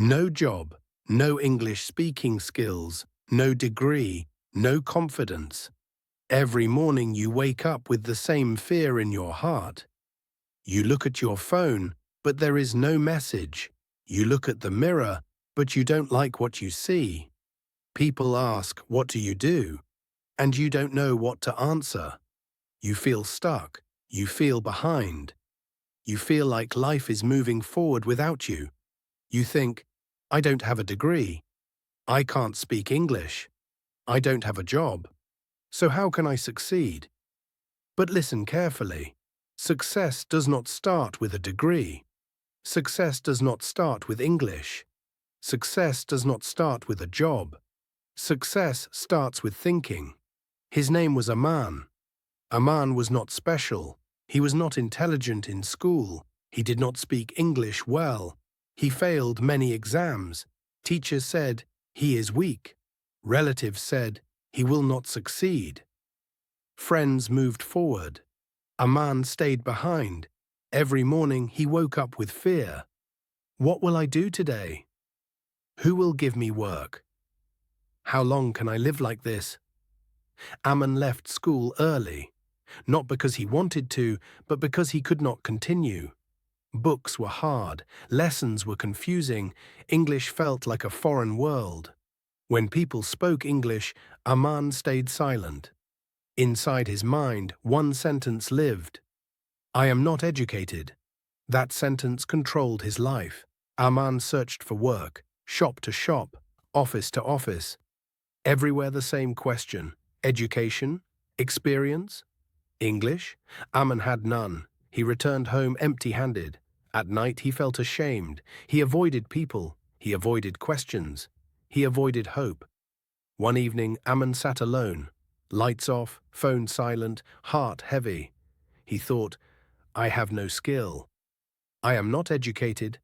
No job, no English speaking skills, no degree, no confidence. Every morning you wake up with the same fear in your heart. You look at your phone, but there is no message. You look at the mirror, but you don't like what you see. People ask, "What do you do?" And you don't know what to answer. You feel stuck. You feel behind. You feel like life is moving forward without you. You think, "I don't have a degree. I can't speak English. I don't have a job. So how can I succeed?" But listen carefully. Success does not start with a degree. Success does not start with English. Success does not start with a job. Success starts with thinking. His name was Aman. Aman was not special. He was not intelligent in school. He did not speak English well. He failed many exams. Teachers said, "He is weak." Relatives said, "He will not succeed." Friends moved forward. Aman stayed behind. Every morning he woke up with fear. What will I do today? Who will give me work? How long can I live like this? Aman left school early, not because he wanted to, but because he could not continue. Books were hard, lessons were confusing, English felt like a foreign world. When people spoke English, Aman stayed silent. Inside his mind, one sentence lived. "I am not educated." That sentence controlled his life. Aman searched for work, shop to shop, office to office. Everywhere the same question: education? Experience? English? Aman had none. He returned home empty-handed. At night he felt ashamed. He avoided people. He avoided questions. He avoided hope. One evening, Aman sat alone. Lights off, phone silent, heart heavy. He thought, "I have no skill. I am not educated.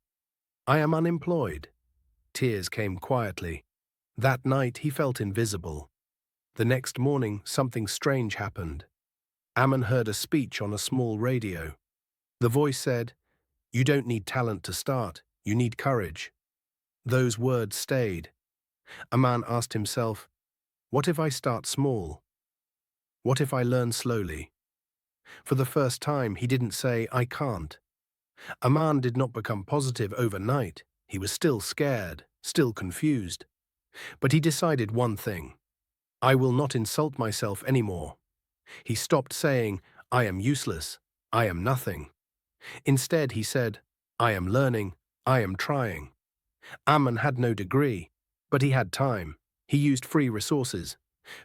I am unemployed." Tears came quietly. That night he felt invisible. The next morning something strange happened. Aman heard a speech on a small radio. The voice said, "You don't need talent to start, you need courage." Those words stayed. Aman asked himself, "What if I start small? What if I learn slowly?" For the first time he didn't say, "I can't." Aman did not become positive overnight. He was still scared, still confused. But he decided one thing: "I will not insult myself anymore." He stopped saying, "I am useless. I am nothing." Instead, he said, "I am learning. I am trying." Aman had no degree, but he had time. He used free resources,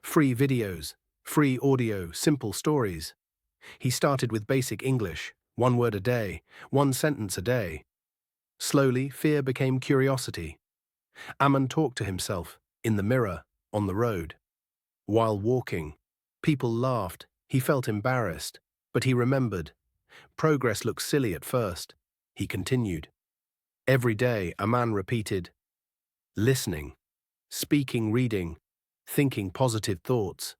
free videos, free audio, simple stories. He started with basic English, one word a day, one sentence a day. Slowly, fear became curiosity. Aman talked to himself, in the mirror, on the road. While walking, people laughed. He felt embarrassed, but he remembered. Progress looked silly at first. He continued. Every day, Aman repeated, listening, speaking, reading, thinking positive thoughts.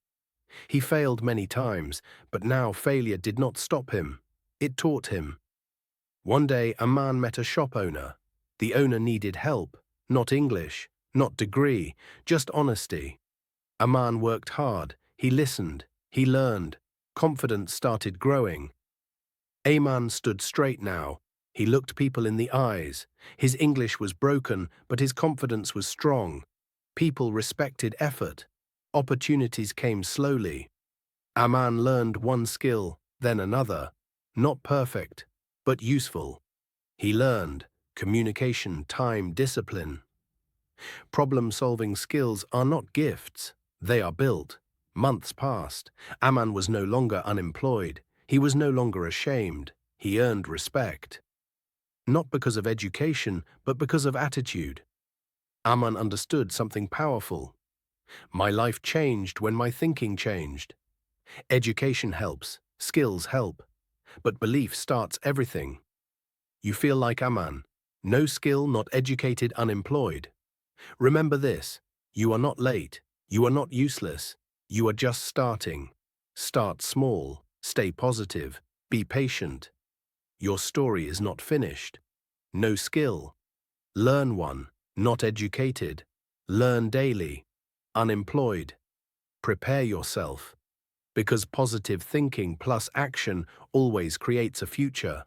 He failed many times, but now failure did not stop him. It taught him. One day, Aman met a shop owner. The owner needed help, not English, not degree, just honesty. Aman worked hard. He listened. He learned. Confidence started growing. Aman stood straight now. He looked people in the eyes. His English was broken, but his confidence was strong. People respected effort. Opportunities came slowly. Aman learned one skill, then another. Not perfect, but useful. He learned communication, time, discipline. Problem-solving skills are not gifts. They are built. Months passed. Aman was no longer unemployed. He was no longer ashamed. He earned respect. Not because of education, but because of attitude. Aman understood something powerful. My life changed when my thinking changed. Education helps, skills help, but belief starts everything. You feel like Aman. No skill, not educated, unemployed. Remember this: you are not late. You are not useless. You are just starting. Start small. Stay positive. Be patient. Your story is not finished. No skill. Learn one. not educated, learn daily, unemployed. Prepare yourself, because positive thinking plus action always creates a future.